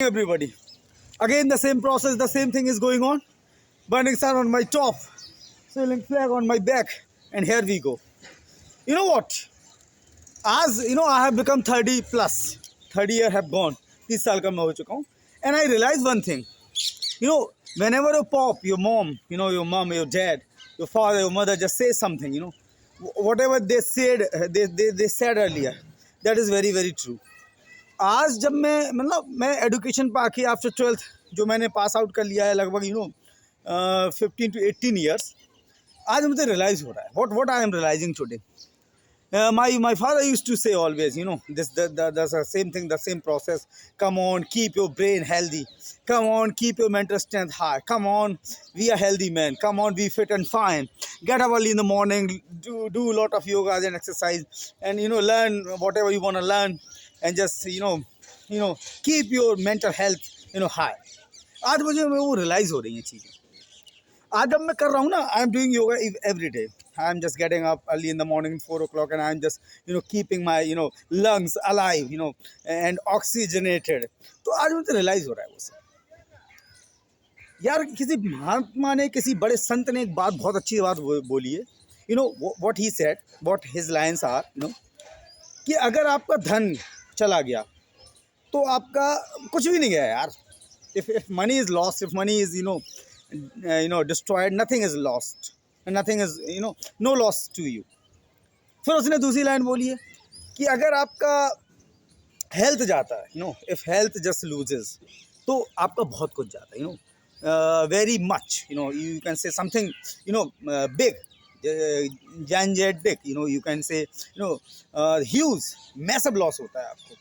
Everybody, again the same process, the same thing is going on. Burning sun on my top, ceiling flag on my back, and here we go. You know what? As you know, I have become 30 plus. 30 year have gone. 30 साल का मैं हो चुका हूँ. And I realized one thing. You know, whenever you pop, your mom, your mom, your dad, your father, your mother just say something. Whatever they said, they said earlier. That is very very true. आज जब मैं education पा के after 12th जो मैंने pass out कर लिया है लगभग 15 to 18 ईयर्स, आज मुझे रियलाइज़ हो रहा है what I am realising today. My father used to say always, this the same thing, the same process. Come on, keep your brain healthy. Come on, keep your mental strength high. Come on, be a healthy man. Come on, be fit and fine. Get up early in the morning, do a lot of yoga and exercise, and learn whatever you want to learn, and just keep your mental health high. आज मुझे वो realise हो रही हैं चीज़ें. आज जब मैं कर रहा हूँ ना, I am doing yoga every day. I am just getting up early in the morning 4 o'clock and I am just keeping my lungs alive and oxygenated. तो आज मुझे रियलाइज़ हो रहा है वो सब. यार किसी महात्मा ने, किसी बड़े संत ने एक बात, बहुत अच्छी बात बोली है. What he said, what his lines are, कि अगर आपका धन चला गया तो आपका कुछ भी नहीं गया यार. If money is lost, if money is destroyed, nothing is lost, and nothing is no loss to you. फिर उसने दूसरी लाइन बोली है कि अगर आपका हेल्थ जाता है, if health just loses, तो आपका बहुत कुछ जाता है, very much, you can say something big, gigantic, you can say huge, massive loss होता है आपको.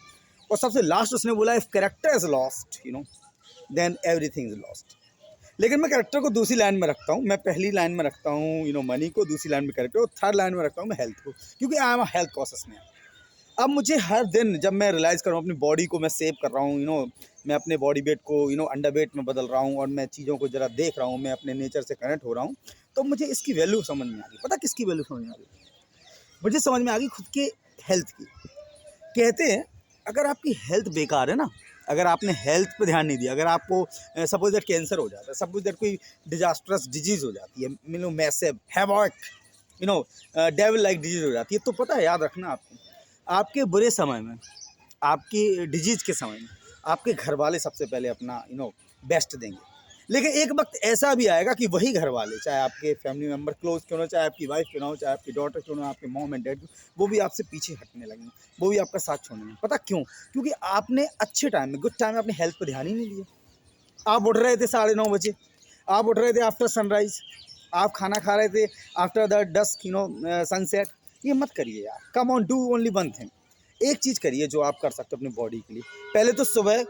और सबसे लास्ट उसने बोला if character is lost, then everything is lost. लेकिन मैं कैरेक्टर को दूसरी लाइन में रखता हूँ. मैं पहली लाइन में रखता हूँ मनी को, दूसरी लाइन में कैरेक्टर, और थर्ड लाइन में रखता हूँ मैं हेल्थ को, क्योंकि I am a health conscious man. अब मुझे हर दिन जब मैं रियलाइज़ कर रहा हूँ अपनी बॉडी को मैं सेव कर रहा हूँ, मैं अपने बॉडी वेट को अंडर वेट में बदल रहा हूँ, और मैं चीज़ों को ज़रा देख रहा हूँ, मैं अपने नेचर से कनेक्ट हो रहा हूँ, तो मुझे इसकी वैल्यू समझ में आ गई. पता किसकी वैल्यू समझ में आ गई? मुझे समझ में आ गई खुद के हेल्थ की. कहते हैं अगर आपकी हेल्थ बेकार है ना, अगर आपने हेल्थ पे ध्यान नहीं दिया, अगर आपको सपोज दैट कैंसर हो जाता है, सपोज दैट कोई डिजास्टरस डिजीज़ हो जाती है, massive havoc devil like disease हो जाती है, तो पता है, याद रखना, आपके बुरे समय में, आपकी डिजीज़ के समय में आपके घर वाले सबसे पहले अपना बेस्ट देंगे. लेकिन एक वक्त ऐसा भी आएगा कि वही घर वाले, चाहे आपके फैमिली मेम्बर क्लोज क्यों ना, चाहे आपकी वाइफ क्यों ना हो, चाहे आपकी डॉटर क्यों ना, आपके मॉम एंड डैड, वो भी आपसे पीछे हटने लगेंगे, वो भी आपका साथ छोड़ने. पता क्यों? क्योंकि आपने अच्छे टाइम में, गुड टाइम में अपनी हेल्थ पर ध्यान ही नहीं दिया. आप उठ रहे थे 9:30 बजे, आप उठ रहे थे आफ्टर सनराइज, आप खाना खा रहे थे आफ्टर द डस्क सनसेट. ये मत करिए यार. Come on, do only one thing. एक चीज़ करिए जो आप कर सकते हो अपनी बॉडी के लिए. पहले तो सुबह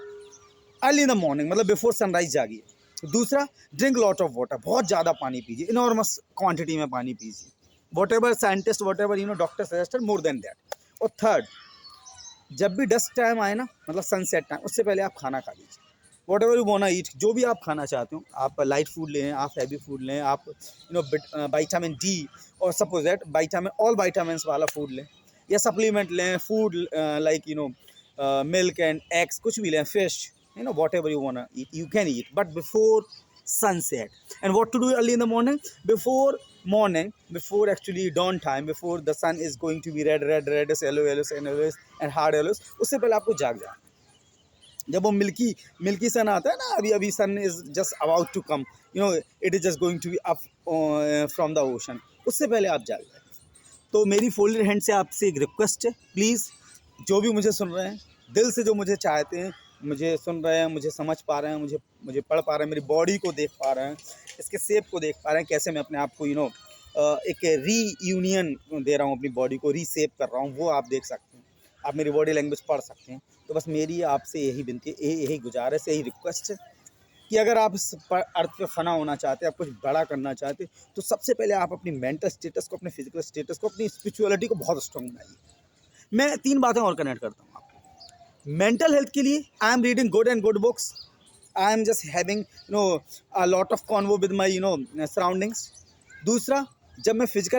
अर्ली इन द मॉर्निंग, मतलब बिफोर सनराइज जागिए. दूसरा, ड्रिंक लॉट ऑफ वाटर, बहुत ज़्यादा पानी पीजिए, इनॉर्मस क्वांटिटी में पानी पीजिए. What ever scientist, what ever doctor suggested, more than that. और थर्ड, जब भी डस्क टाइम आए ना, मतलब सनसेट टाइम, उससे पहले आप खाना खा लीजिए. वॉट एवर यू वांट ईट, जो भी आप खाना चाहते हो, आप लाइट फूड लें, आप हैवी फूड लें, आप विटामिन डी और suppose that vitamin, all vitamin वाला फूड लें, या सप्लीमेंट लें, food like milk and eggs, कुछ भी लें, fish, whatever you want to eat, you can eat, but before sunset. And what to do early in the morning? Before actually dawn time, before the sun is going to be reddish, yellowish and hard yellowish, उससे पहले आपको जाग जाना. जब वो milky सन आता है ना, अभी सन is just about to come, it is just going to be up from the ocean, उससे पहले आप जाग जाए. तो मेरी फोल्डेड हैंड से आपसे एक रिक्वेस्ट है, प्लीज़ जो भी मुझे सुन रहे हैं, दिल से जो मुझे चाहते हैं, मुझे सुन रहे हैं, मुझे समझ पा रहे हैं, मुझे पढ़ पा रहे हैं, मेरी बॉडी को देख पा रहे हैं, इसके शेप को देख पा रहे हैं, कैसे मैं अपने आप को एक रीयूनियन दे रहा हूँ, अपनी बॉडी को रीसेप कर रहा हूँ, वो आप देख सकते हैं. आप मेरी बॉडी लैंग्वेज पढ़ सकते हैं. तो बस मेरी आपसे यही विनती, यही गुजारिश, यही रिक्वेस्ट है कि अगर आप इस अर्थ पे फना होना चाहते हैं, आप कुछ बड़ा करना चाहते हैं, तो सबसे पहले आप अपनी मेंटल स्टेटस को, अपने फिजिकल स्टेटस को, अपनी स्पिरिचुअलिटी को बहुत स्ट्रॉन्ग बनाइए. मैं 3 बातें और कनेक्ट करता हूँ आपको. मेंटल हेल्थ के लिए I am reading good and good books. I am just having a lot of convo with my surroundings. दूसरा, जब मैं फिजिकल